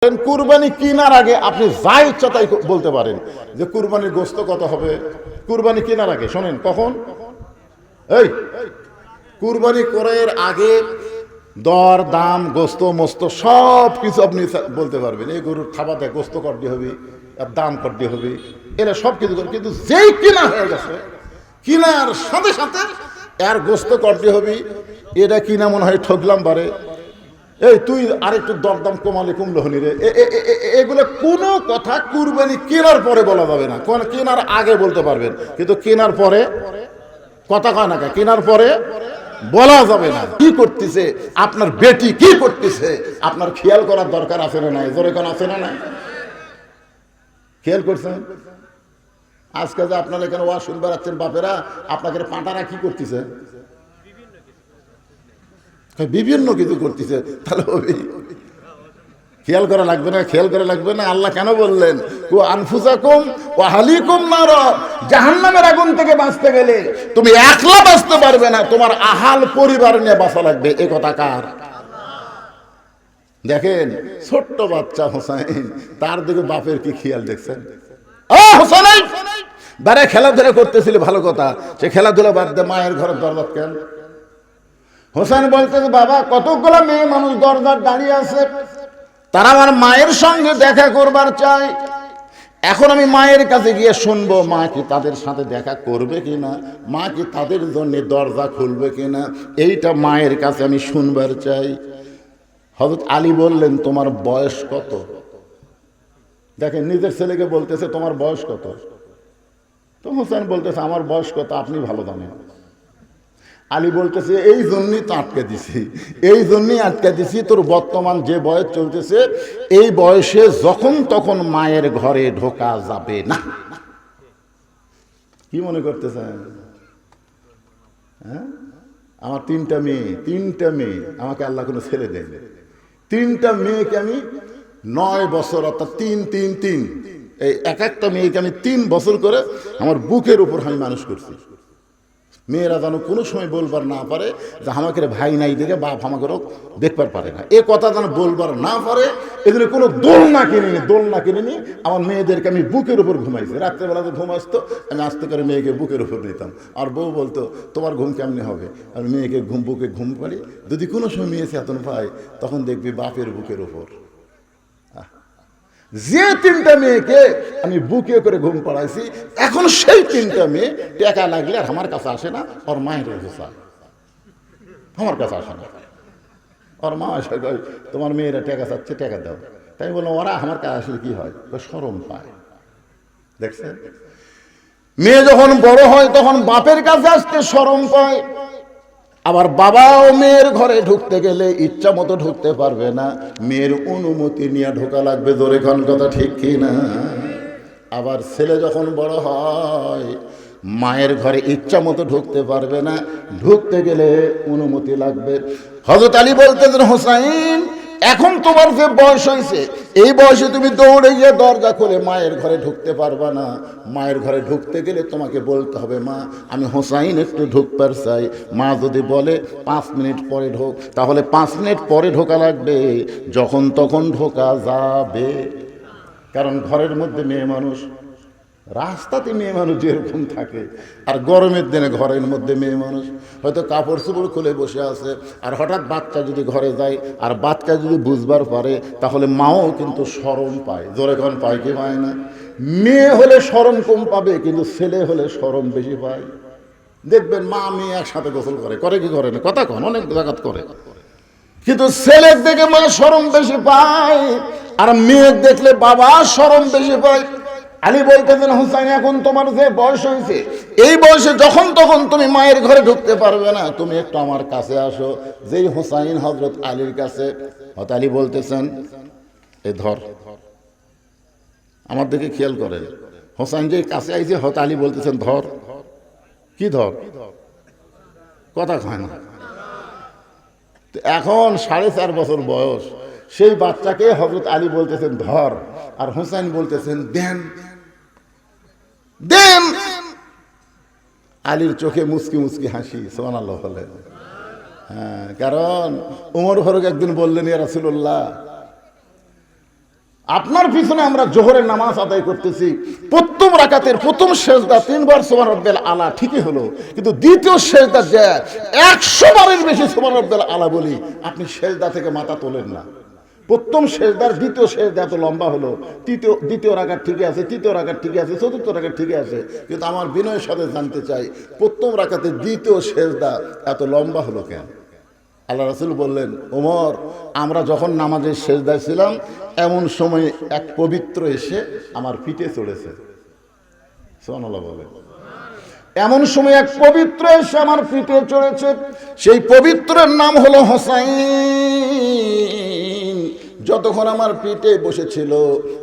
কুরবানি কেনার আগে আপনি যা ইচ্ছা তাই বলতে পারেন যে কুরবানির গোশত কত হবে। কুরবানি কেনার আগে শোনেন, কখন এই কুরবানি করার আগে দর দাম গোশত মস্ত সব কিছু আপনি বলতে পারবেন। এই গরুর খাবার দেয় গোশত করতে হবে, আর দাম করতে হবে, এরা সব কিছু। কিন্তু যেই কিনা হয়ে গেছে, কিনার সাথে সাথে এর গোশত করতে হবে, এটা কিনা মনে হয় ঠকলাম বারে, এই তুই আরেকটু দরদাম কমালে কমলো হনি রে, এগুলো কোনো কথা কুরবানি কেনার পরে বলা যাবে না। কেনার আগে বলতে পারবেন, কিন্তু কেনার পরে কথা কয় না, কেনার পরে বলা যাবে না। কি করতেছে আপনার বেটি, কি করতেছে আপনার খেয়াল করার দরকার আছে না নাই? জোরে কোন আছে না নাই? খেয়াল করছেন? আজকে যে আপনারা এখানে ওয়াজ শুনতে বেড়াচ্ছেন বাপেরা, আপনাকে পাঁটারা কি করতেছে? বিভিন্ন কিছু করতেছে। তাহলে খেয়াল করা লাগবে না? খেয়াল করা লাগবে না? আল্লাহ কেন বললেন কু আনফুসাকুম ওয়া আহলিকুম নার, জাহান্নামের আগুন থেকে বাঁচতে গেলে তুমি একলা বাঁচতে পারবে না, তোমার আহাল পরিবার নিয়ে বাঁচা লাগবে। এ কথা কার? দেখেন ছোট্ট বাচ্চা হোসাইন, তার দিকে বাপের কি খেয়াল দেখছেন? ও হোসাইন বারে খেলাধুলা করতেছিল, ভালো কথা, সে খেলাধুলা বাদ দে, মায়ের ঘরের দরজা কেন? হোসেন বলতেছে বাবা কতগুলো মেয়ে মানুষ দরজার দাঁড়িয়ে আছে, তারা আমার মায়ের সঙ্গে দেখা করবার চাই। এখন আমি মায়ের কাছে গিয়ে শুনবো মা কি তাদের সাথে দেখা করবে কিনা, মা কি তাদের জন্য দরজা খুলবে কিনা, এইটা মায়ের কাছে আমি শুনবার চাই। হযরত আলী বললেন তোমার বয়স কত? দেখেন নিজের ছেলেকে বলতেছে তোমার বয়স কত। তো হোসেন বলতেছে আমার বয়স কত আপনি ভালো জানেন। আলী বলতেছে এই জন্যই তো আটকে দিছি, এই জন্যই আটকে দিছি, তোর বর্তমান যে বয়স চলতেছে এই বয়সে যখন তখন মায়ের ঘরে ঢোকা যাবে না। কি মনে করতেছেন? হ্যাঁ, আমার তিনটা মেয়ে, আমাকে আল্লাহ কোনো ছেলে দেন। তিনটা মেয়েকে আমি 9 বছর, অর্থাৎ 3 এই একটা মেয়েকে আমি 3 বছর করে আমার বুকের উপর আমি মানুষ করছি। মেয়েরা যেন কোনো সময় বলবার না পারে যে আমাকে ভাই নাই দেখে বাপ আমাকেও দেখবার পারে না, এ কথা যেন বলবার না পারে। এজন্য কোনো দোলনা কিনে নি আমার মেয়েদেরকে আমি বুকের উপর ঘুমাইছি। রাত্রেবেলা তো ঘুম আসতো, আমি আস্তে করে মেয়েকে বুকের উপর নিতাম। আর বউ বলতো তোমার ঘুম কেমনি হবে? আর মেয়েকে বুকে ঘুম পারি, যদি কোনো সময় মেয়ে চেতন পায় তখন দেখবি বাপের বুকের উপর। যে 3টা মেয়েকে আমি বুকে করে ঘুম পাড়াইছি, এখন সেই 3টা মেয়ে টাকা লাগলে আর আমার কাছে আসে না, ওর মায়ের কাছে আমার কাছে আসে না। ওর মা আসে তোমার মেয়েরা টাকা চাচ্ছে, টাকা দাও। তাই বললাম ওরা আমার কাছে আসলে কি হয়? শরম পায়। দেখছেন, মেয়ে যখন বড় হয় তখন বাপের কাছে আসতে শরম পায়। আবার বাবাও মেয়ের ঘরে ঢুকতে গেলে ইচ্ছা মতো ঢুকতে পারবে না, মেয়ের অনুমতি নিয়ে ঢোকা লাগবে। জোরে কোন কথা ঠিক কিনা? আবার ছেলে যখন বড় হয় মায়ের ঘরে ইচ্ছা মতো ঢুকতে পারবে না, ঢুকতে গেলে অনুমতি লাগবে। হযরত আলী বলতেছেন হোসাইন এখন তোমার যে বয়স হয়েছে এই বয়সে তুমি দৌড়ে গিয়ে দরজা খুলে মায়ের ঘরে ঢুকতে পারবা না। মায়ের ঘরে ঢুকতে গেলে তোমাকে বলতে হবে মা আমি হোসাইন একটু ঢুকবার চাই। মা যদি বলে 5 মিনিট পরে ঢোক, তাহলে 5 মিনিট পরে ঢোকা লাগবে, যখন তখন ঢোকা যাবে। কারণ ঘরের মধ্যে মেয়ে মানুষ, রাস্তাতে মেয়ে মানুষ যেরকম থাকে, আর গরমের দিনে ঘরের মধ্যে মেয়ে মানুষ হয়তো কাপড় চোপড় খুলে বসে আছে, আর হঠাৎ বাচ্চা যদি ঘরে যায় আর বাচ্চা যদি বুঝবার পারে তাহলে মাও কিন্তু শরম পায়। জোরে কোন পায় কি পায় না? মেয়ে হলে শরম কম পাবে, কিন্তু ছেলে হলে শরম বেশি পায়। দেখবেন মা মেয়ে একসাথে গোসল করে কি করে না, কথা কন অনেক জায়গাত করে, কিন্তু ছেলের দেখে মা শরম বেশি পায়, আর মেয়ের দেখলে বাবা শরম বেশি পায়। আলী বলতেছেন হুসাইন এখন তোমার যে বয়স হয়েছে এই বয়সে যখন তখন তুমি মায়ের ঘরে ঢুকতে পারবে না, তুমি একটু আমার কাছে আসো। যেই হুসাইন হযরত আলীর কাছে, হযরত আলী বলতেছেন এ ধর, আমার দিকে খেয়াল করেন, হুসাইন যে কাছে আইছে হযরত আলী বলতেছেন ধর। কি ধর? কথা কয় না। এখন 4.5 বছর বয়স, সেই বাচ্চাকে হযরত আলী বলতেছেন ধর, আর হুসাইন বলতেছেন দেন দেন। আলীর চোখে মুচকি মুচকি হাসি, সুবহানাল্লাহ বলেন। হ্যাঁ, কারণ ওমর ফারুক একদিন বললেন ইয়া রাসূলুল্লাহ আপনার পিছনে আমরা জোহরের নামাজ আদায় করতেছি, প্রথম রাকাতের প্রথম সেজদা 3 বার সুবহান রাব্বিল আলা ঠিকই হলো, কিন্তু দ্বিতীয় সেজদা যে 100 বারের বেশি সুবহান রাব্বিল আলা বলি, আপনি সেজদা থেকে মাথা তোলেন না। প্রথম সেজদার দ্বিতীয় সেজদা এত লম্বা হলো, দ্বিতীয় রাকাত ঠিকই আছে, তৃতীয় রাকাত ঠিকই আছে, চতুর্থ রাকাত ঠিকই আছে, কিন্তু আমার বিনয়ের সাথে জানতে চাই প্রথম রাকাতের দ্বিতীয় সেজদা এত লম্বা হলো কেন? আল্লাহ রাসূল বললেন, ওমর, আমরা যখন নামাজের সেজদায় ছিলাম এমন সময় এক পবিত্র এসে আমার পিঠে চড়েছে। সুবহানাল্লাহ বলে। এমন সময় এক পবিত্র এসে আমার পিঠে চড়েছে, সেই পবিত্রের নাম হলো হোসাইন। যতক্ষণ আমার পিঠে বসেছিল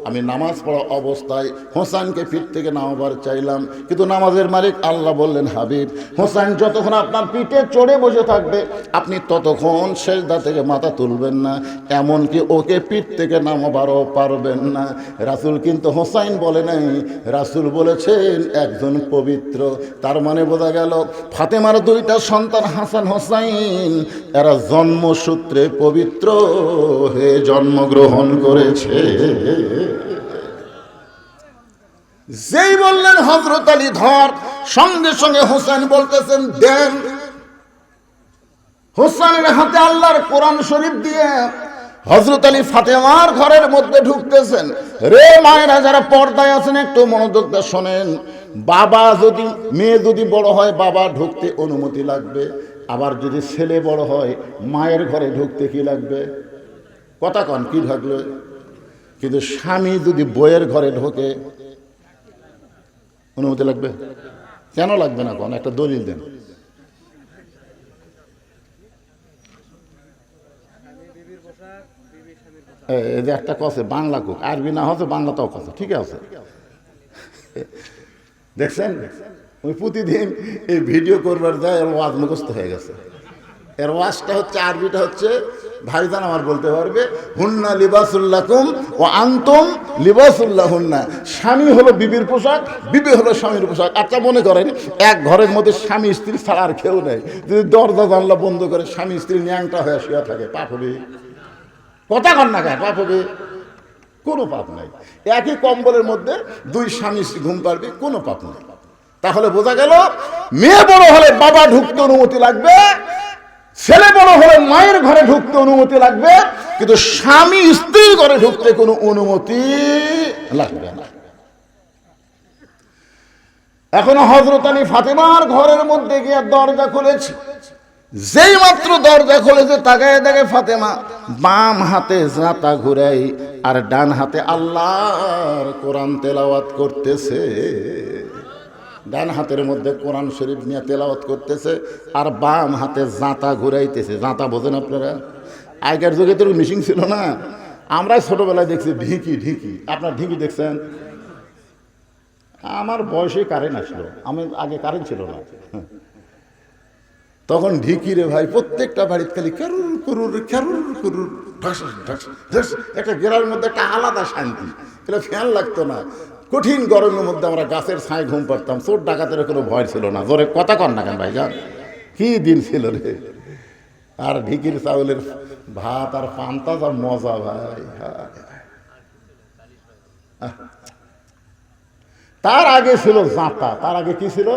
আমি নামাজ পড়া অবস্থায় হোসাইনকে পিঠ থেকে নামাবার চাইলাম, কিন্তু নামাজের মালিক আল্লাহ বললেন, হাবিব, হোসাইন যতক্ষণ আপনার পিঠে চড়ে বসে থাকবে আপনি ততক্ষণ সেজদা থেকে মাথা তুলবেন না, এমনকি ওকে পিঠ থেকে নামাবারও পারবেন না। রাসূল কিন্তু হোসাইন বলে নাই, রাসূল বলেছেন একজন পবিত্র। তার মানে বোঝা গেল ফাতেমার 2টা সন্তান হাসান হোসাইন এরা জন্মসূত্রে পবিত্র হয়ে জন্মগ্রহণ করেছে। যেই বললেন হযরত আলী ধর, সঙ্গে সঙ্গে হোসেন বলতেছেন দেন। হোসেনের হাতে আল্লাহর কোরআন শরীফ দিয়ে হযরত আলী ফাতেমার ঘরের মধ্যে ঢুকতেছেন। রে মায়েরা যারা পর্দায় আছেন একটু মনোযোগ দিয়ে শোনেন। মেয়ে যদি বড় হয় বাবা ঢুকতে অনুমতি লাগবে, আবার যদি ছেলে বড় হয় মায়ের ঘরে ঢুকতে কি লাগবে? কথা কন, কি ঢুকলো? কিন্তু স্বামী যদি বইয়ের ঘরে ঢোকে অনুমতি লাগবে? কেন লাগবে না? কোন একটা দলিল দেন। এই যে একটা কথা বাংলা কুক, আরবি না হচ্ছে বাংলাটাও কথা, ঠিক আছে? দেখছেন, ওই প্রতিদিন এই ভিডিও করবার যায় এর ওয়াজ মুখস্থ হয়ে গেছে। এর ওয়াজটা হচ্ছে, আরবিটা হচ্ছে, ভাইজান আমার বলতে পারবে, হুন্না লিবাসুল্লাকুম ও আনতুম লিবাসুল্লাহুন্না। স্বামী হলো বিবির পোশাক, বিবি হলো স্বামীর পোশাক। আচ্ছা মনে করেন এক ঘরের মধ্যে স্বামী স্ত্রী ছাড়া আর কেউ নেই, যদি দরজা জানলা বন্ধ করে স্বামী স্ত্রী ন্যাংটা হয়ে শুয়ে থাকে, পাপ হবে? কথা কন না গায়ে, পাপ হবে? কোনো পাপ নাই। একই কম্বলের মধ্যে 2 স্বামী স্ত্রী ঘুম পারবে, কোনো পাপ নেই। তাহলে বোঝা গেল মেয়ে বড় হলে বাবা ঢুকতে অনুমতি লাগবে, ছেলে বড় হলে মায়ের ঘরে ঢুকতে অনুমতি লাগবে, কিন্তু স্বামী স্ত্রীর ঘরে ঢুকতে কোনো অনুমতি লাগবে না। এখন হযরত আলী ফাতেমার ঘরের মধ্যে গিয়ে দরজা খুলেছে। যেই মাত্র দরজা খুলেছে তাকায় দেখে ফাতেমা বাম হাতে জাঁতা ঘুরাই আর ডান হাতে আল্লাহর কোরআন তেলাওয়াত করতেছে। ডান হাতের মধ্যে কোরআন শরীফ নিয়ে তেলাওয়াত করতেছে আর বাম হাতে জাঁতা ঘুরাইতেছে। জাঁতা বোঝেন আপনারা? আগের যুগে তো মিশিং ছিল না, আমরা ছোটবেলায় দেখছি ঢিকি। ঢিকি, আপনার ঢিকি দেখছেন? আমার বয়সে কারেন্ট আসলো, আমি আগে কারেন্ট ছিল না। তখন ঢিকি রে ভাই প্রত্যেকটা বাড়িতে খালি ক্যারুর কুরুর ক্যারুর কুরুর ঢাস ঢাস ঢাস। একটা গ্রামের মধ্যে একটা আলাদা শান্তি, এটা ফ্যান লাগতো না। কঠিন গরমের মধ্যে আমরা গাছের ছায় ঘুম পাড়তাম, চোর ডাকাতের কোনো ভয় ছিল না। জোরে কথা কন না কেন ভাই, যান কি দিন ছিল রে। আর ঢিকির চাউলের ভাত আর পান্তা যা মজা ভাই। তার আগে ছিল জাঁতা। তার আগে কি ছিল?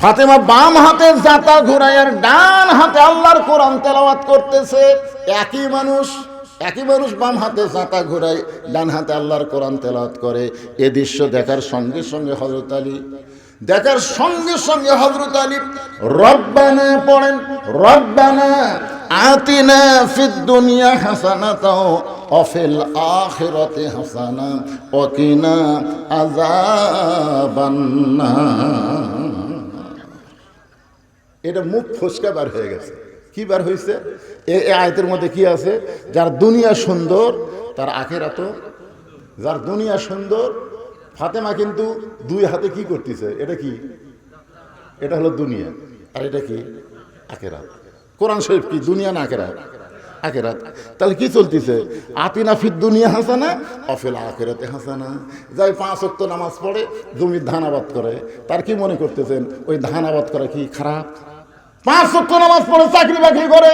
ফাতেমা বাম হাতে জাঁতা ঘুরাই আর ডান হাতে আল্লাহর কোরআন তেলাওয়াত করতেছে। একই মানুষ বাম হাতে জাঁতা ঘুরাই, ডান হাতে আল্লাহর কোরআন তেলাওয়াত করে। এ দৃশ্য দেখার সঙ্গে সঙ্গে হযরত আলী রব্বানা পড়েন, রব্বানা আতিনা ফিদ দুনিয়া হাসানাতাও ওয়া ফিল আখিরাতি হাসানা ওয়া কিনা আযাবান নার। এটা মুখ ফসকা বার হয়ে গেছে। কি বার হয়েছে? এই আয়াতের মধ্যে কি আছে? যার দুনিয়া সুন্দর তার আখিরাতও। যার দুনিয়া সুন্দর, ফাতেমা কিন্তু 2 হাতে কি করতেছে? এটা কি? এটা হলো দুনিয়া, আর এটা কি? আখিরাত। কোরআন শরীফ কি দুনিয়া না আখিরাত? আখিরাত। তাহলে কি চলতেছে? আতিনা ফিদ দুনিয়া হাসানা ওয়া ফিল আখিরাতি হাসানা। যাই 5 ওয়াক্ত নামাজ পড়ে, জমির ধান আবাদ করে, তার কি মনে করতেছেন ওই ধান আবাদ করা কি খারাপ? 5 ওয়াক্ত নামাজ পড়ে চাকরি বাকরি করে,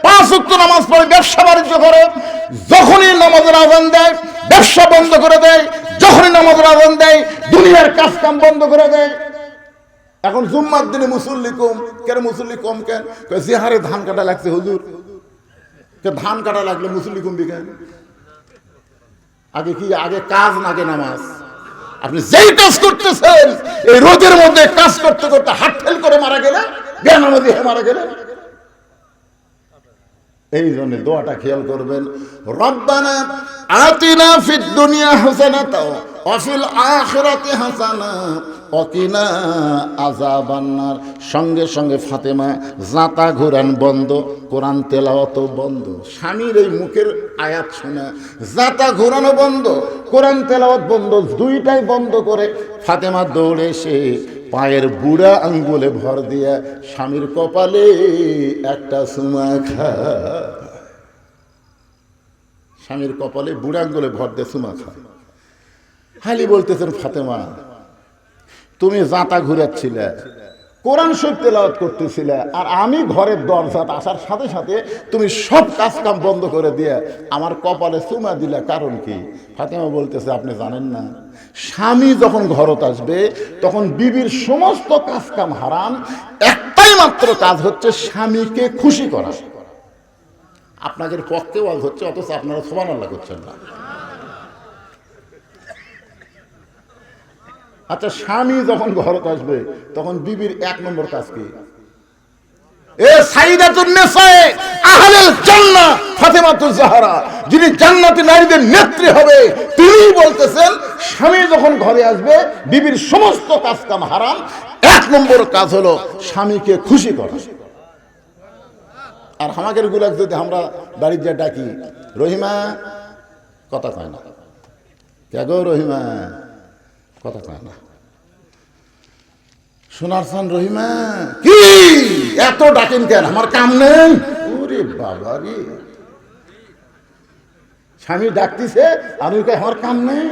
5 ওয়াক্ত নামাজ পড়ে ব্যবসা বাণিজ্য করে, যখনই নামাজের আযান দেয় ব্যবসা ব্যবসা বন্ধ করে দেয়, যখনই নামাজের আযান দেয় দুনিয়ার কাজ কাম বন্ধ করে দেয়। এখন জুম্মার দিনে মুসল্লি কম কেন? মুসল্লি কম কেন? যে হারে ধান কাটা লাগছে হুজুর, ধান কাটা লাগলে মুসল্লি কমবি কেন? আগে কি? আগে কাজ নাকি নামাজ? আপনি যেই কাজ করতেছেন এই রোদের মধ্যে কাজ করতে করতে হাত ফেল করে মারা গেলে, বেনামাজি হয়ে মারা গেলে। এই জন্য দোয়াটা খেয়াল করবেন, রব্বানা আতিনা ফিদ দুনিয়া হাসানাতাও ওয়া ফিল আখিরাতি হাসানা ওয়া কিনা আযাবান্নার। সঙ্গে সঙ্গে ফাতেমা জাতা ঘুরান বন্ধ, কোরআন তেলাওয়াত বন্ধ। স্বামীর এই মুখের আয়াত শুনে জাতা ঘুরানো বন্ধ, কোরআন তেলাওয়াত বন্ধ, দুইটাই বন্ধ করে ফাতেমা দৌড়ে এসে পায়ের বুড়া আঙ্গুলে ভর দিয়া স্বামীর কপালে একটা চুমা খা। স্বামীর কপালে বুড়া আঙ্গুলে ভর দিয়ে চুমা খা। খালি বলতেছেন, ফাতেমা তুমি জাঁতা ঘুরাচ্ছিলে, কোরআন শরীফ তেলাওয়াত করতেছিলে, আর আমি ঘরের দরজাত আসার সাথে সাথে তুমি সব কাজ কাম বন্ধ করে দিয়ে আমার কপালে চুমা দিলে, কারণ কি? ফাতেমা বলতেছে, আপনি জানেন না, স্বামী যখন ঘরত আসবে তখন বিবির সমস্ত কাজ কাম হারাম, একটাই মাত্র কাজ হচ্ছে স্বামীকে খুশি করা। আপনাদের পক্ষে ওয়াজ হচ্ছে, অথচ আপনারা সুবহানাল্লাহ করছেন না। আচ্ছা, স্বামী যখন ঘরত আসবে তখন বিবির এক নম্বর কাজ কি? এ সাইয়্যিদাতুন নিসায়ে আহলুল জান্নাহ ফাতেমাতুজ জাহরা, যিনি জান্নাতি নারীদের নেত্রী হবে, তিনি বলতেছেন স্বামী যখন ঘরে আসবে বিবির সমস্ত কাজ কাম হারাম, এক নম্বর কাজ হলো স্বামীকে খুশি করা। আর আমাদের গুলাক যদি আমরা বাড়ির যা ডাকি, রহিমা, কথা কয় না, কে গো রহিমা, কথা কয় না, সোনার চান রহিমা, কি এত ডাকেন কেন? আমার কাম নেই। ওরে বাবা রে, স্বামী ডাকতেছে আমি কই আমার কাম নেই।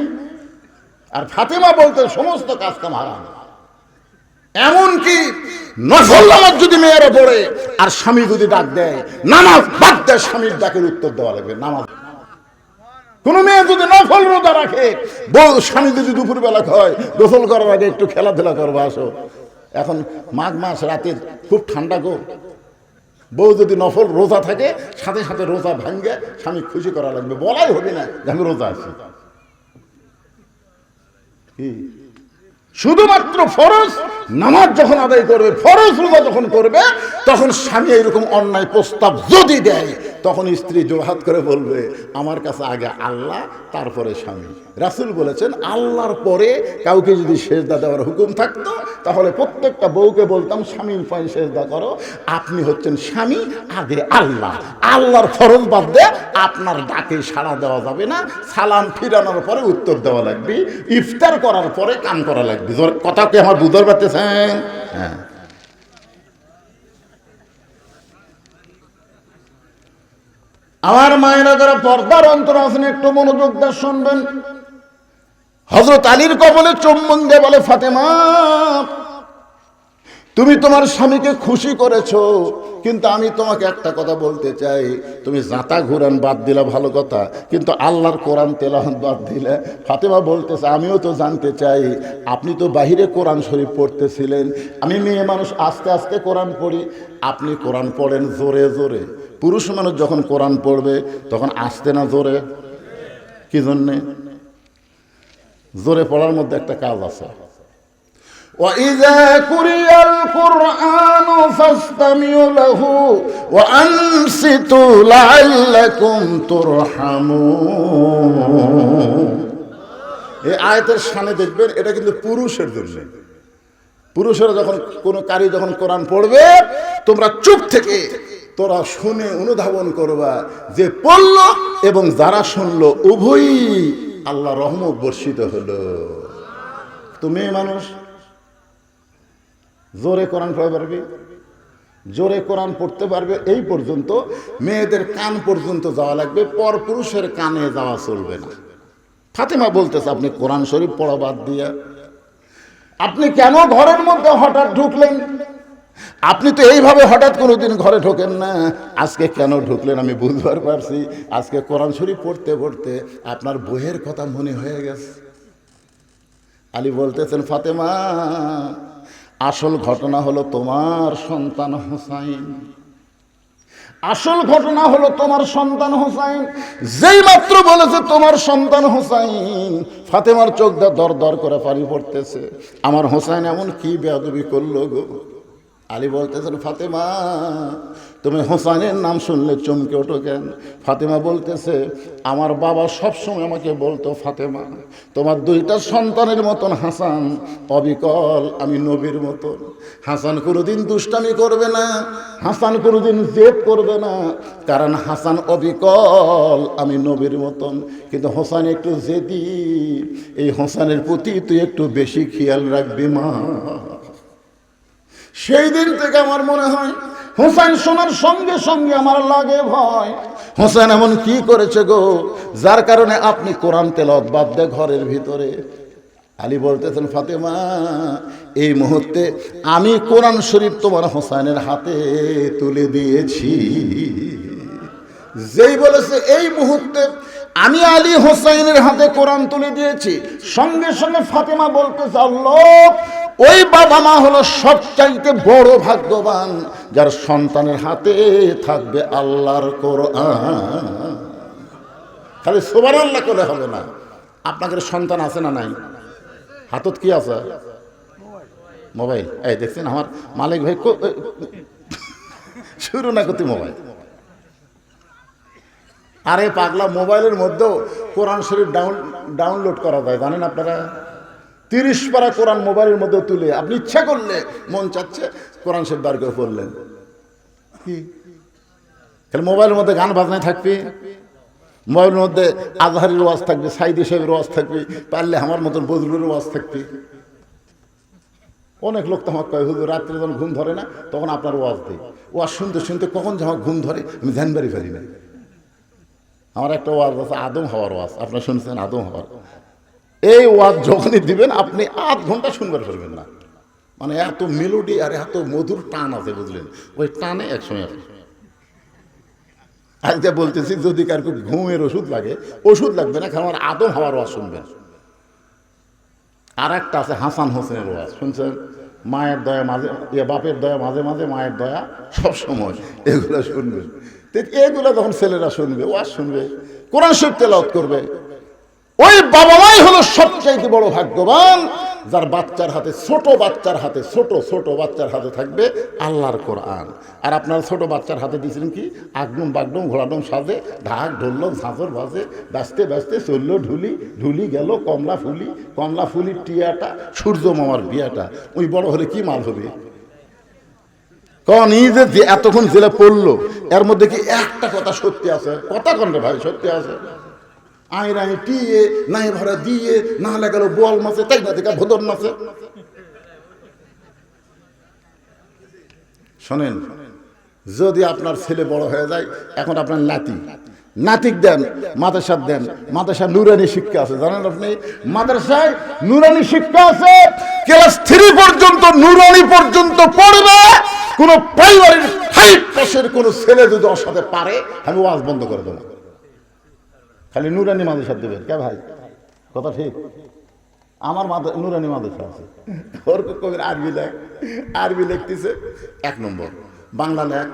আর ফাতেমা বলতে সমস্ত কাজ কাম হারাম। এমনকি নফল নামাজ যদি মেয়েরা পড়ে আর স্বামী যদি ডাক দেয়, নামাজ বাদ দেয়, স্বামীর ডাকের উত্তর দেওয়া লাগবে। নামাজ কোন মেয়ে যদি নফল রোজা রাখে, বউ স্বামী যদি দুপুর বেলা খায়, গোসল করার আগে একটু খেলাধুলা করবো, আসো। এখন মাঘ মাস, রাতে খুব ঠান্ডা গো, বউ যদি নফল রোজা থাকে সাথে সাথে রোজা ভাঙ্গে স্বামী খুশি করা লাগবে, বলাই হবে না যে আমি রোজা আছি। কি শুধুমাত্র ফরজ নামাজ যখন আদায় করবে, ফরজ রোজা যখন করবে, তখন স্বামী এরকম অন্যায় প্রস্তাব যদি দেয়, তখন স্ত্রী জোড়হাত করে বলবে, আমার কাছে আগে আল্লাহ, তারপরে স্বামী। রাসূল বলেছেন, আল্লাহর পরে কাউকে যদি সেজদা দেওয়ার হুকুম থাকতো, তাহলে প্রত্যেকটা বউকে বলতাম স্বামীর পায়ে সেজদা করো। আপনি হচ্ছেন স্বামী, আগে আল্লাহ। আল্লাহর ফরজ বাদ দিয়ে আপনার ডাকে সাড়া দেওয়া যাবে না। সালাম ফিরানোর পরে উত্তর দেওয়া লাগবে, ইফতার করার পরে কাম করা লাগবে। কথা কি আমার বুঝতে পারতেছেন? হ্যাঁ। আমার মায়েরা যারা পর্দার অন্তর আছেন, একটু মনোযোগ দিয়ে শুনবেন। হযরত আলীর কবলে চুম্বন দিয়ে বলে, ফাতেমা তুমি তোমার স্বামীকে খুশি করেছো, কিন্তু আমি তোমাকে একটা কথা বলতে চাই, তুমি জাঁতা ঘুরান বাদ দিলা ভালো কথা, কিন্তু আল্লাহর কোরআন তেলাওয়াত বাদ দিলে। ফাতেমা বলতেছে, আমিও তো জানতে চাই, আপনি তো বাহিরে কোরআন শরীফ পড়তেছিলেন, আমি মেয়ে মানুষ আস্তে আস্তে কোরআন পড়ি, আপনি কোরআন পড়েন জোরে জোরে। পুরুষ মানুষ যখন কোরআন পড়বে তখন আস্তে না জোরে? কি জন্যে? জোরে পড়ার মধ্যে একটা কাজ আছে। وَإِذَا قُرِئَ الْقُرْآنُ فَاسْتَمِعُوا لَهُ وَأَنصِتُوا لَعَلَّكُمْ تُرْحَمُونَ। এই আয়াতের শানে দেখবেন, এটা কিন্তু পুরুষের জন্য। পুরুষেরা যখন কোনো কারি যখন কোরআন পড়বে, তোমরা চুপ থেকে তোরা শুনে অনুধাবন করবা যে পড়ল এবং যারা শুনলো উভয়ই আল্লাহ রহমত বর্ষিত হলো। তো মেয়ে মানুষ জোরে কোরআন পড়তে পারবে, জোরে কোরআন পড়তে পারবে, এই পর্যন্ত মেয়েদের কান পর্যন্ত যাওয়া লাগবে, পর পুরুষের কানে যাওয়া চলবে না। ফাতেমা বলতেছে, আপনি কোরআন শরীফ পড়া বাদ দিয়া আপনি কেন ঘরের মধ্যে হঠাৎ ঢুকলেন? আপনি তো এইভাবে হঠাৎ কোনোদিন ঘরে ঢোকেন না। আজকে কেন ঢুকলেন আমি বুঝবার পারছি। আজকে কোরআন শরীফ পড়তে পড়তে আপনার বইয়ের কথা মনে হয়ে গেছে। আলী বলতেছেন, ফাতেমা, আসল ঘটনা হলো তোমার সন্তান হোসাইন। আসল ঘটনা হলো তোমার সন্তান হোসাইন। যেই মাত্র বলেছে তোমার সন্তান হোসাইন, ফাতেমার চোখ দিয়ে দর দর করে পানি পড়তেছে। আমার হোসাইন এমন কি বেয়াদবি করলো গো। আলী বলতেছেন, ফাতেমা, তুমি হোসাইনের নাম শুনলে চমকে ওঠো কেন? ফাতেমা বলতেছে, আমার বাবা সবসময় আমাকে বলতো, ফাতেমা, তোমার দুইটা সন্তানের মতন হাসান অবিকল আমি নবীর মতন। হাসান কোনোদিন দুষ্টামি করবে না, হাসান কোনোদিন জেদ করবে না, কারণ হাসান অবিকল আমি নবীর মতন। কিন্তু হোসাইন একটু জেদি, এই হোসাইনের প্রতি তুই একটু বেশি খেয়াল রাখবি মা। সেই দিন থেকে আমার মনে হয় হোসেন শোনার সঙ্গে সঙ্গে আমার লাগে ভয়। হোসেন এমন কি করেছে গো, যার কারণে আপনি কোরআন তেলাওয়াত বাদ দিয়ে ঘরের ভিতরে। আলী বলতেছেন, ফাতেমা, এই মুহূর্তে আমি কোরআন শরীফ তোমার হোসেনের হাতে তুলে দিয়েছি। যেই বলেছে এই মুহূর্তে আমি আলী হোসেনের হাতে কোরআন তুলে দিয়েছি, সঙ্গে সঙ্গে ফাতেমা বলতেছে, আল্লাহ, ওই বাবা মা হলো সবচাইতে বড় ভাগ্যবান যার সন্তানের হাতে থাকবে আল্লাহর কোরআন। খালি সুবহানাল্লাহ করে হবে না। আপনাদের সন্তান আছে না নাই? হাতত কি আছে? মোবাইল। এই দেখছেন আমার মালিক ভাই শুরু না করতে মোবাইল। আরে পাগলা, মোবাইলের মধ্যেও কোরআন শরীফ ডাউনলোড করা যায়, জানেন আপনারা? 30 পারা কোরআন মোবাইলের মধ্যে তুলে আপনি ইচ্ছা করলে মন চাচ্ছে কোরআন শরীফ বার করে পড়লেন। কি তাহলে মোবাইলের মধ্যে গান বাজনায় থাকবে, মোবাইলের মধ্যে আজহারের ওয়াজ থাকবে, সাইদি সাহেবের ওয়াজ থাকবে, পারলে আমার মতন বজরুলের ওয়াজ থাকবে। অনেক লোক তো আমাকে কয়, হুজুর রাত্রে যখন ঘুম ধরে না তখন আপনার ওয়াজ দেয়। ওয়াজ শুনতে শুনতে কখন যে আমার ঘুম ধরে আমি ধ্যান বাড়ি পারি না। আমার একটা ওয়াজ আছে, আদম হওয়ার ওয়াজ, আপনারা শুনছেন? আদম হওয়ার এই ওয়াজ যখনই দিবেন আপনি 8 ঘন্টা শুনবার পারবেন না। মানে এত মেলোডি আর এত মধুর টান আছে, বুঝলেন? ওই টানে একসময় আছে। আজকে বলতেছি, যদি কার ঘুমের ওষুধ লাগে, ওষুধ লাগবে না, কারণ আমার আদম হওয়ার ওয়াজ শুনবেন। আর একটা আছে হাসান হোসেনের ওয়াজ, শুনছেন? মায়ের দয়া মাঝে, বাপের দয়া মাঝে মাঝে, মায়ের দয়া সব সময়, এগুলো শুনবেন। এগুলো যখন ছেলেরা শুনবে, ওয়াজ শুনবে, কোরআন শরীফ তেলাওয়াত করবে, ওই বাবা মাই হলো সবচাইতে বড় ভাগ্যবান যার বাচ্চার হাতে, ছোট বাচ্চার হাতে, ছোট বাচ্চার হাতে থাকবে আল্লাহর কোরআন। আর আপনার ছোট বাচ্চার হাতে দিয়েছিলেন কি? আগডুম বাগডুম ঘোড়াডুম সাজে, ঢাক ঢোলক ঝাঁঝর বাজে, ব্যস্তে ব্যস্তে চললো ঢুলি, ঢুলি গেল কমলা ফুলির টিয়াটা, সূর্য মামার বিয়াটা। ওই বড় হলে কি মাল হবে? কারণ এই যে এতক্ষণ জেলে পড়লো, এর মধ্যে কি একটা কথা সত্যি আছে? কথা কন্যা ভাই, সত্যি আছে? আইরাই টিয়ে নাই ভরা দিয়ে না লাগাল বল মাছে, তাই না দেখা ভোদর নাচে। শোনেন, যদি আপনার ছেলে বড় হয়ে যায়, এখন আপনার নাতিক দেন, মাদ্রাসা দেন, মাদ্রাসা নুরানি শিক্ষা আছে, জানেন আপনি? মাদ্রাসায় নুরানি শিক্ষা আছে, ক্লাস 3 পর্যন্ত নুরানি পর্যন্ত পড়বে। কোন প্রাইমারির 5 কোন ছেলে যদি ওর সাথে পারে, আমি ওয়াজ বন্ধ করে দেবো। খালি নুরানি মাদ্রাসা দেবেন কে ভাই? কথা ঠিক? আমার নুরানি মাদ্রাসা আছে, ওর কবির আরবি লিখতেছে 1 নম্বর, বাংলা লেখ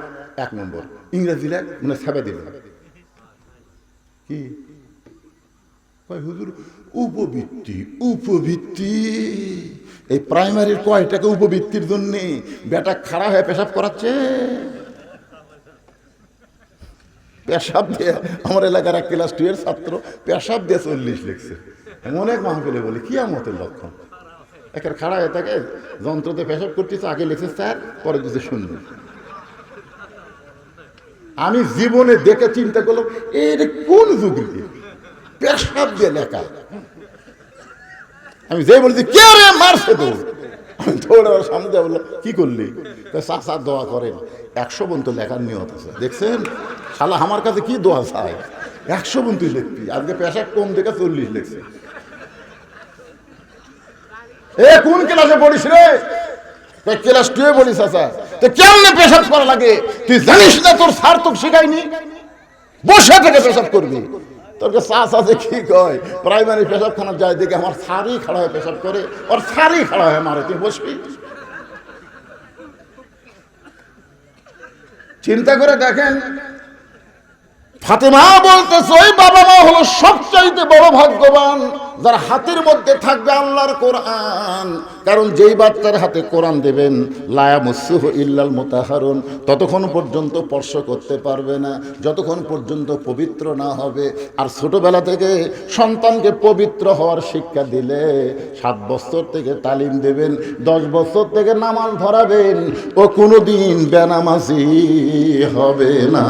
1 নম্বর, ইংরেজি লেখ মানে 7 দিবে। কি হুজুর? উপবৃত্তি এই প্রাইমারির কয়টাকে উপবৃত্তির জন্য বেটা খাড়া হয়ে পেশাব করাচ্ছে। পেশাব দিয়ে আমার এলাকার এক ক্লাস 2 এর ছাত্র পেশাব দিয়ে 40 লিখছে। অনেক মাহফিলে বলি কিয়ামতের লক্ষণ। একের খাড়া হয়ে থাকে, যন্ত্রতে পেশাব করতেছে, আগে লিখছে স্যার, পরে দিতে শুনবে। আমি জীবনে দেখে চিন্তা করলাম, এর কোন যুগ পেশাব দিয়ে লেখা। আমি যে বলছি কে রে মারছে তো, আমি দৌড়ে সামনে দিয়ে বললাম, কি করলি? চাচা দোয়া করেন, 100 পর্যন্ত লেখার নিয়ত আছে। দেখছেন শালা আমার কাছে কি দোয়া চায়? 100 পর্যন্ত লিখবি, আজকে পেশাব কম দেখে 40 লিখছে। এ কোন ক্লাসে পড়িস রে? ক্লাস 2 বলিস চাচা। তো কেমনে পেশাব করা লাগে তুই জানিস না? তোর স্যার তোকে শেখায়নি? বসে থেকে পেশাব করবি। তোরকে চাচা কি কয়, প্রাইমারি পেশাবখানা যায় দেখে আমার স্যারই খাড়া হয়ে পেশাব করে, ওর স্যারই খাড়া হয়ে মারে, তুই বসবি? চিন্তা করে দেখেন। ফাতেমা বলতেছে ওই বাবা মা হলো সবচাইতে বড় ভাগ্যবান যার হাতের মধ্যে থাকবে আল্লাহর কোরআন। কারণ যেই বাচ্চার হাতে কোরআন দেবেন, লা ইয়ামাসসুহু ইল্লাল মুতাহহারুন, ততক্ষণ পর্যন্ত স্পর্শ করতে পারবে না যতক্ষণ পর্যন্ত পবিত্র না হবে। আর ছোটবেলা থেকে সন্তানকে পবিত্র হওয়ার শিক্ষা দিলে 7 বছর থেকে তালিম দেবেন, 10 বছর থেকে নামাজ ধরাবেন, ও কোনোদিন বেনামাজি হবে না।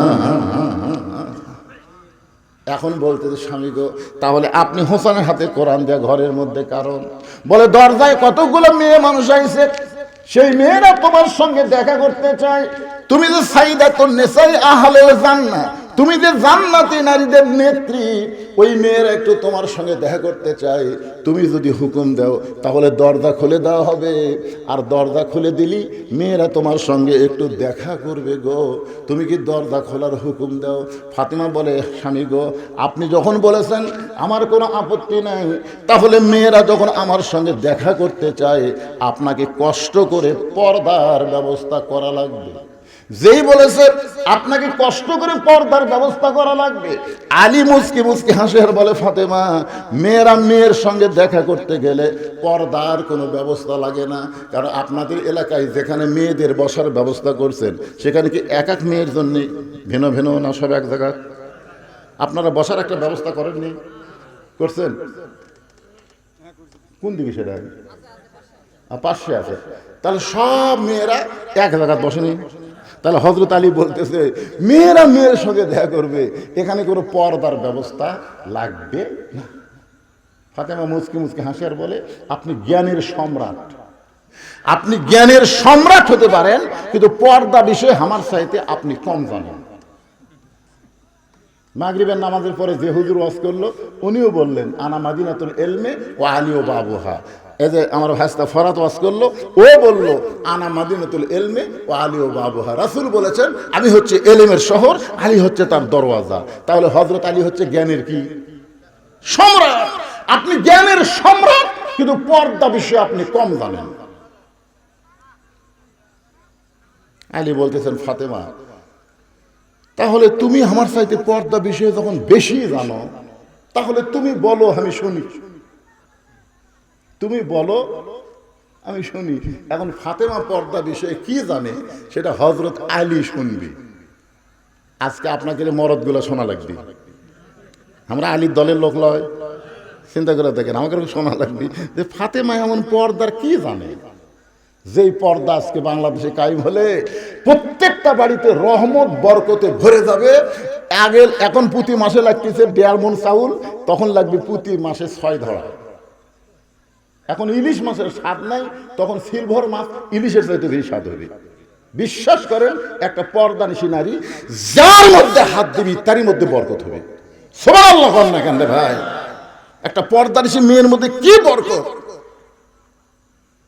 এখন বলতেছে স্বামী গো, তাহলে আপনি হোসেনের হাতে কোরআন দেয়া ঘরের মধ্যে কারণ? বলে দরজায় কতগুলো মেয়ে মানুষ আইছে, সেই মেয়েরা তোমার সঙ্গে দেখা করতে চায়। তুমি যে সাইদাতুন নিসাই আহলে জান্নাহ, তুমি যে জান্নাতি নারীদের নেত্রী, ওই মেয়েরা একটু তোমার সঙ্গে দেখা করতে চাই। তুমি যদি হুকুম দাও তাহলে দরজা খুলে দেওয়া হবে, আর দরজা খুলে দিলি মেয়েরা তোমার সঙ্গে একটু দেখা করবে গো। তুমি কি দরজা খোলার হুকুম দাও? ফাতেমা বলে স্বামী গো, আপনি যখন বলেছেন আমার কোনো আপত্তি নাই, তাহলে মেয়েরা যখন আমার সঙ্গে দেখা করতে চায় আপনাকে কষ্ট করে পর্দার ব্যবস্থা করা লাগবে। যেই বলেছে আপনাকে কষ্ট করে পর্দার ব্যবস্থা করা লাগবে, আলী মুচকি মুচকি হাসে আর বলে ফাতেমা, মেয়েরা মেয়ের সঙ্গে দেখা করতে গেলে পর্দার কোনো ব্যবস্থা লাগে না। কারণ আপনাদের এলাকায় যেখানে মেয়েদের বসার ব্যবস্থা করছেন, সেখানে কি এক এক মেয়ের জন্য ভিন্ন ভিন্ন না, সব এক জায়গায়? আপনারা বসার একটা ব্যবস্থা করেননি? করছেন? কোন দিকে সেটা? পাশে আছে। তাহলে সব মেয়েরা এক জায়গায় বসেনি। তাহলে হযরত আলী বলতেছে মেয়েরা মেয়ের সঙ্গে দেখা করবে, এখানে কোনো পর্দার ব্যবস্থা লাগবে না। ফাতেমা মুচকি মুচকি হাসি আর বলে, আপনি জ্ঞানের সম্রাট, আপনি জ্ঞানের সম্রাট হতে পারেন, কিন্তু পর্দা বিষয়ে আমার চাইতে আপনি কম জানেন। মাগরিবের নামাজের পরে যে হুজুর ওয়াজ করলো, উনিও বললেন আনা মাদিনাতুল ইলমে ওয়া আলী ওয়া বাবুহা। এই যে আমার ভাইস্তা ফরাত ওয়াজ করলো, ও বললো আনা মাদিনাতুল ইলমে ওয়া আলী ওয়া বাবুহা। রাসূল বলেছেন আমি হচ্ছে ইলমের শহর, আলী হচ্ছে তার দরওয়াজা। তাহলে হযরত আলী হচ্ছে জ্ঞানের কি? সম্রাট। আপনি জ্ঞানের সম্রাট, কিন্তু পর্দা বিষয়ে আপনি কম জানেন। আলী বলতেছেন ফাতেমা, তাহলে তুমি আমার চাইতে পর্দা বিষয়ে যখন বেশি জানো, তাহলে তুমি বলো আমি শুনি, তুমি বলো আমি শুনি। এখন ফাতেমা পর্দা বিষয়ে কি জানে সেটা হযরত আলী শুনবি। আজকে আপনাকে মরদগুলো শোনা লাগবে। আমরা আলীর দলের লোক লয়, চিন্তা করে দেখেন, আমাকে শোনা লাগবে যে ফাতেমা এমন পর্দার কি জানে, যেই পর্দা আজকে বাংলাদেশে কায়েম হলে প্রত্যেকটা বাড়িতে রহমত বরকতে ভরে যাবে। আগে এখন প্রতি মাসে লাগতেছে 1.5 মণ চাউল, তখন লাগবে প্রতি মাসে 6 ধরা। এখন ইলিশ মাছের স্বাদ নাই, তখন সিলভার মাছ ইলিশের চাইতে বেশি স্বাদ হবে। বিশ্বাস করেন, একটা পর্দানিশী নারী যার মধ্যে হাত দিবি তারই মধ্যে বরকত হবে। সুবহানাল্লাহ বল না কেন ভাই? একটা পর্দানিশী মেয়ের মধ্যে কি বরকত!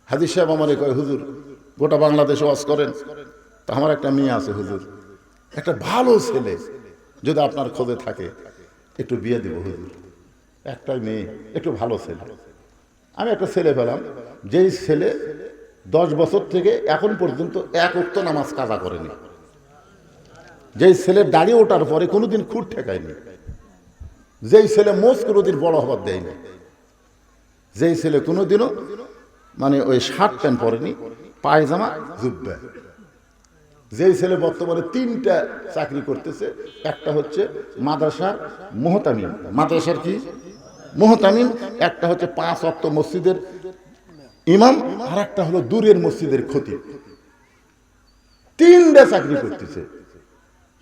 হাজী সাহেব আমারে কয়, হুজুর গোটা বাংলাদেশে ওয়াজ করেন, তো আমার একটা মেয়ে আছে হুজুর, একটা ভালো ছেলে যদি আপনার খোঁজে থাকে একটু বিয়ে দেব হুজুর, একটা মেয়ে একটু ভালো ছেলে। আমি একটা ছেলে পেলাম, যেই ছেলে 10 বছর থেকে এখন পর্যন্ত এক ওয়াক্ত নামাজ কাজা করেনি, যেই ছেলে দাড়ি ওঠার পরে কোনোদিন খুঁট ঠেকায়নি, যেই ছেলে মোজ কোনোদিন বড় হবার দেয়নি, যেই ছেলে কোনোদিনও মানে ওই শার্ট প্যান্ট পরেনি, পায়জামা জুব্বা, যেই ছেলে বর্তমানে 3টা চাকরি করতেছে। একটা হচ্ছে মাদ্রাসার মুহতামিম, মাদ্রাসার কি মুহতামিম, একটা হচ্ছে 5 ওয়াক্ত মসজিদের ইমাম, আর একটা হলো দূরের মসজিদের খতিব। 3টা চাকরি করতেছে।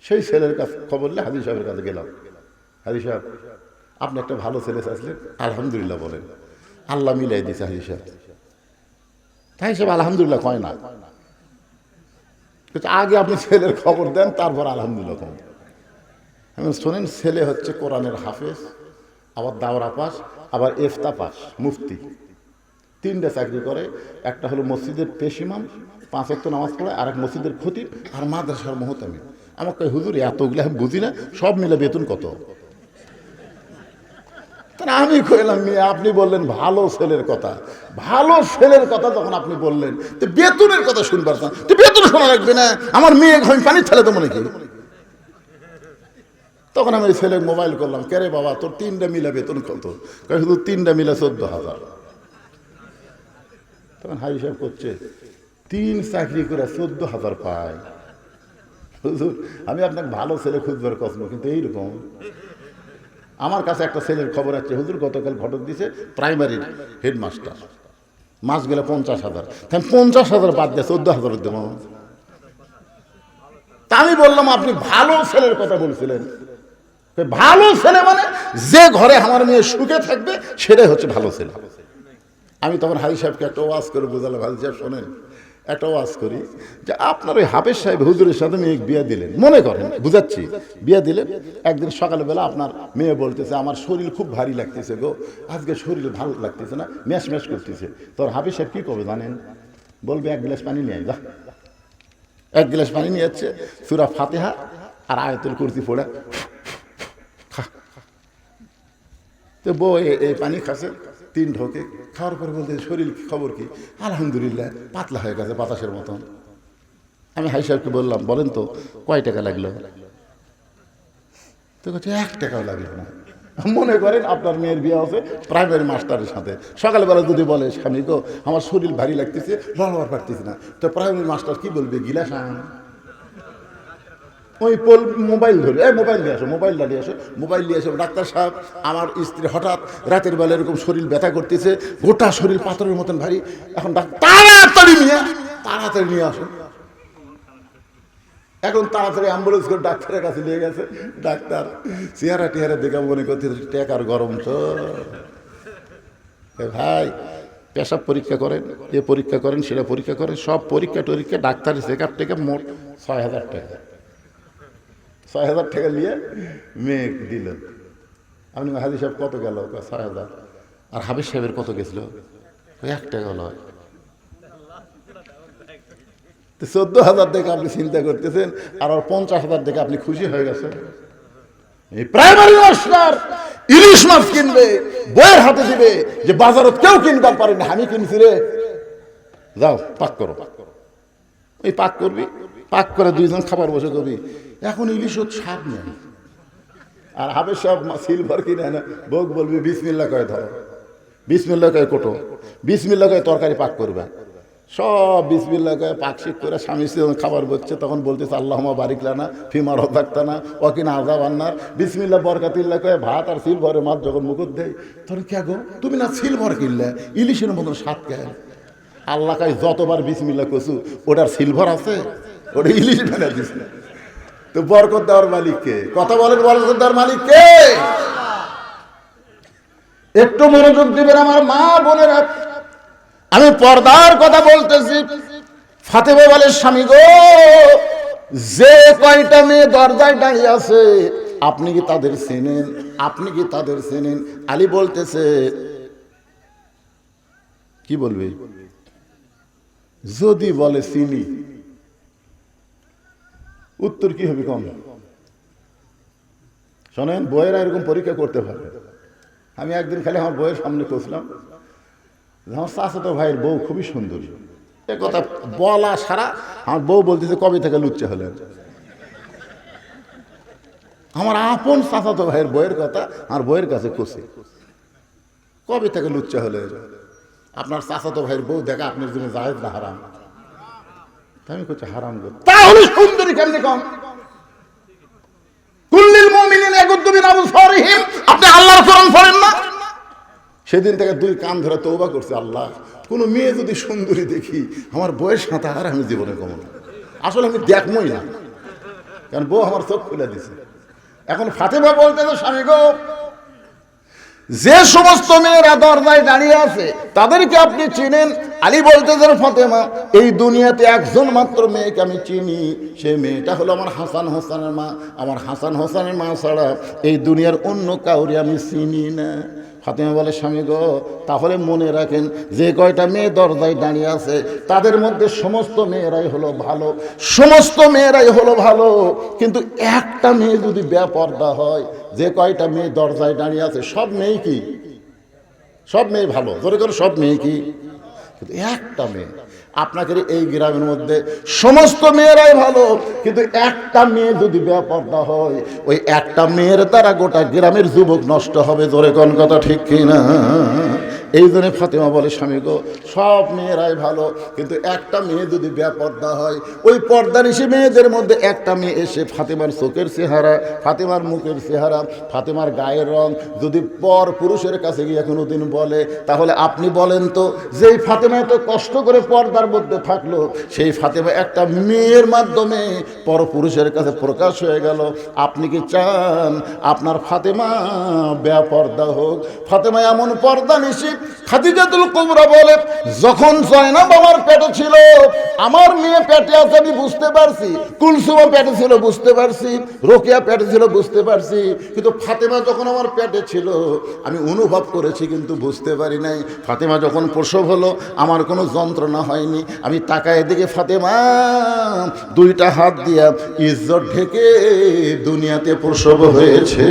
সেই ছেলের কাছে খবর নিয়ে হাজী সাহেবের কাছে গেলাম, হাজী সাহেব আপনি একটা ভালো ছেলে চাইছিলেন, আলহামদুলিল্লাহ বলেন। আল্লাহ মিলাই দিয়েছে হাজী সাহেব। তাই সাহেব আলহামদুলিল্লাহ কয় না, আগে আপনি ছেলের খবর দেন, তারপর আলহামদুলিল্লাহ কম। আমি শোনেন, ছেলে হচ্ছে কোরআনের হাফেজ, আবার দাওরা পাস, আবার ইফতা পাস, মুফতি। তিনটা চাকরি করে, একটা হলো মসজিদের পেশিমাম, 5 ওয়াক্ত নামাজ পড়ে, আর এক মসজিদের খতিব, আর মাদ্রাসার মহতামি। আমাকে কয় হুজুর এতগুলো আমি বুঝি না, সব মিলে বেতন কত? আমি কইলাম মেয়ে আপনি বললেন ভালো ছেলের কথা, ভালো ছেলের কথা যখন আপনি বললেন তো বেতনের কথা শুনবার না, তো বেতন শোনা লাগবে না? আমার মেয়ে ঘন পানি ছেলে তো মনে কি? তখন আমি ওই ছেলে মোবাইল করলাম, কে রে বাবা তোর 3টা মিলা বেতন কত? শুধু 3টা মিলা 14,000। তখন হাই সাহেব করছে 3 চাকরি করে 14,000 পায়। হুজুর আমি আপনাকে ভালো ছেলে খুঁজবার কসম, কিন্তু এইরকম আমার কাছে একটা ছেলের খবর আছে, হুজুর গতকাল ঘটক দিছে প্রাইমারির হেডমাস্টার, মাস গেলে 50,000। তাই 50,000 বাদ দিয়ে 14,000 দেব। তা আমি বললাম আপনি ভালো ছেলের কথা বলছিলেন, ভালো ছেলে মানে যে ঘরে আমার মেয়ে সুখে থাকবে সেটাই হচ্ছে ভালো ছেলে। আমি তখন হাজি সাহেবকে একটা ওয়াজ করে বোঝালাম, হাজি সাহেব শোনেন একটা ওয়াজ করি, যে আপনার ওই হাফেজ সাহেব হুজুরের সাথে মেয়ে বিয়ে দিলেন, মনে করেন বুঝাচ্ছি, বিয়ে দিলেন, একদিন সকালবেলা আপনার মেয়ে বলতেছে আমার শরীর খুব ভারী লাগতেছে গো, আজকে শরীর ভালো লাগতেছে না, ম্যাশ ম্যাশ করতেছে। তোর হাফেজ সাহেব কী করবে জানেন? বলবে 1 গ্লাস পানি নিয়ে আয়, যা 1 গ্লাস পানি নিয়ে যাচ্ছে, সূরা ফাতিহা আর আয়াতুল কুরসি পড়ে খা। তো বউ এই পানি খাচ্ছে 3 ঢোকে, খাওয়ার পরে বলতে শরীর খবর কি? আলহামদুলিল্লাহ পাতলা হয়ে গেছে বাতাসের মতন। আমি হাই সাহেবকে বললাম বলেন তো কয় টাকা লাগলো? তো বলছে 1 টাকাও লাগলো না। মনে করেন আপনার মেয়ের বিয়ে হচ্ছে প্রাইমারি মাস্টারের সাথে, সকালবেলা যদি বলে স্বামী গো আমার শরীর ভারী লাগতেছে, লড়বার পারতেছি না, তো প্রাইমারি মাস্টার কি বলবে? গিলাস আন। ওই মোবাইল ধরে মোবাইল নিয়ে আসো, মোবাইলটা নিয়ে আসো, মোবাইল নিয়ে আসো, ডাক্তার সাহেব আমার স্ত্রী হঠাৎ রাতের বেলা এরকম শরীর ব্যথা করতেছে, গোটা শরীর পাথরের মতন ভারী, এখন তাড়াতাড়ি নিয়ে আসো। এখন তাড়াতাড়ি অ্যাম্বুলেন্স করে ডাক্তারের কাছে নিয়ে গেছে। ডাক্তার চেহারা টেহারা দেখে মনে করতে টেকার গরম তো ভাই, পেশাব পরীক্ষা করেন, এ পরীক্ষা করেন, সেটা পরীক্ষা করেন, সব পরীক্ষা টরীক্ষা ডাক্তারের চেক আপ টেকে মোট 6,000 টাকা। 6,000 টাকা নিয়ে মেয়ে দিল। আপনি হাজি সাহেব কত গেল? 6,000। আর হাবিজ সাহেবের কত গেছিল? 1 টাকা হলো। 14,000 দেখে আপনি চিন্তা করতেছেন, আর 50,000 দেখে আপনি খুশি হয়ে গেছেন। এই প্রাইমারি মাস্টার ইলিশ মাছ কিনবে, বইয়ের হাতে দিবে যে বাজারত কেউ কিনবার পারে না, আমি কিনছি রে, যাও পাক করো। এই পাক করবি, পাক করে 2 জন খাবার বসে করবি। এখন ইলিশ স্বাদ নেই, আর হাবের সব সিলভার কিনে না, বউক বলবি বিসমিল্লাহ কয়ে ধরো, বিসমিল্লাহ কয়ে কোটো, বিসমিল্লাহ কয়ে তরকারি পাক করবে, সব বিসমিল্লাহ কয়ে পাক শিখ করে স্বামী স্ত্রী যখন খাবার বসছে তখন বলতেছে আল্লাহুম্মা বারিক লানা ফিমা রাযাকতানা ওয়া কিনা আযাবান্নার। বিসমিল্লাহ বরকাতিল্লাহ কয়ে ভাত আর সিলভারে মাছ যখন মুখত দেয় তখন কে গো তুমি না সিলভার কিনলে, ইলিশের মতন স্বাদ কে? আল্লাহ কাছে যতবার বিসমিল্লাহ কসু ওটার সিলভার আছে, ওটা ইলিশ বানা দিছে। তো বরকত দেওয়ার মালিক কে? কথা বলেন, বরকত দেওয়ার মালিক কে? একটু মনোযোগ দিবেন আমার মা বোনেরা, আমি পর্দার কথা বলতেছি। ফাতেমা বলে স্বামী গো, যে কয়টা মেয়ে দরজায় দাঁড়িয়ে আছে আপনি কি তাদের চেনেন? আপনি কি তাদের চেনেন? আলী বলতেছে কি বলবে? যদি বলে চিনি, উত্তর কি হবে? কম। শোনেন, বইয়েরা এরকম পরীক্ষা করতে পারে। আমি একদিন খালি আমার বইয়ের সামনে বসলাম, আমার চাচাতো ভাইয়ের বউ খুবই সুন্দরী, এ কথা বলা সারা আমার বউ বলতেছে কবে থেকে লুচ্চা হলেন? আমার আপন চাচাতো ভাইয়ের বইয়ের কথা আমার বইয়ের কাছে কষে, কবে থেকে লুচ্চা হলেন? আপনার চাচাতো ভাইয়ের বউ দেখা আপনার জন্য জায়েজ না হারাম? আমি করছি হারাম গো। তাহলে সুন্দরী কেমনি কম? কুল্লিল মুমিনিনা ইয়াগুদ্দু মিন আবসারিহিম, আপনি আল্লাহর কোরআন পড়েন না? সেদিন থেকে 2 কান ধরে তওবা করছে, আল্লাহ কোনো মেয়ে যদি সুন্দরী দেখি আমার বউয়ের সাথে আর আমি জীবনে কম না, আসলে আমি দেখবই না, কারণ বউ আমার চোখ খুলে দিছে। এখন ফাতেমা বলতেছে স্বামী গো, যে সমস্ত মেয়েরা দরজায় দাঁড়িয়ে আছে তাদেরকে আপনি চিনেন? আলী বলতেছেন ফাতেমা, এই দুনিয়াতে একজন মাত্র মেয়েকে আমি চিনি, সে মেয়েটা হলো আমার হাসান হোসেনের মা। আমার হাসান হোসেনের মা ছাড়া এই দুনিয়ার অন্য কাউরে আমি চিনি না। ফাতেমা বলে স্বামী গো, তাহলে মনে রাখেন যে কয়টা মেয়ে দরজায় দাঁড়িয়ে আছে তাদের মধ্যে সমস্ত মেয়েরাই হলো ভালো, সমস্ত মেয়েরাই হলো ভালো, কিন্তু একটা মেয়ে যদি বেপরদা হয়, যে কয়টা মেয়ে দরজায় দাঁড়িয়ে আছে সব মেয়ে কি, সব মেয়ে ভালো, ধরে করে সব মেয়ে কি, কিন্তু একটা মেয়ে, আপনাকে এই গ্রামের মধ্যে সমস্ত মেয়েরাই ভালো, কিন্তু একটা মেয়ে যদি বেপরদা হয়, ওই একটা মেয়ের দ্বারা গোটা গ্রামের যুবক নষ্ট হবে। জোরে কোন কথা ঠিক কিনা? এই জন্য ফাতেমা বলে স্বামী গো, সব মেয়েরাই ভালো, কিন্তু একটা মেয়ে যদি বেপরদা হয়, ওই পর্দানিশী মেয়েদের মধ্যে একটা মেয়ে এসে ফাতেমার চোখের চেহারা, ফাতেমার মুখের চেহারা, ফাতেমার গায়ের রং যদি পর পুরুষের কাছে গিয়ে কোনোদিন বলে, তাহলে আপনি বলেন তো, যেই ফাতেমা এত কষ্ট করে পর্দার মধ্যে থাকলো, সেই ফাতেমা একটা মেয়ের মাধ্যমে পর পুরুষের কাছে প্রকাশ হয়ে গেল, আপনি কি চান আপনার ফাতেমা বেপরদা হোক? ফাতেমা এমন পর্দানিশী, খাদিজাতুল কুবরা বলে, যখন জয়নাব আমার পেটে ছিল, আমার মেয়ে পেটে আছে আমি বুঝতে পারছি, কুলসুমা পেটে ছিল বুঝতে পারছি, রোকেয়া পেটে ছিল বুঝতে পারছি, কিন্তু ফাতেমা যখন আমার পেটে ছিল আমি অনুভব করেছি কিন্তু বুঝতে পারি নাই। ফাতেমা যখন প্রসব হলো আমার কোনো যন্ত্রণা হয়নি, আমি তাকায় দিকে ফাতেমা দুইটা হাত দিয়া ইজ্জত ঢেকে দুনিয়াতে প্রসব হয়েছে।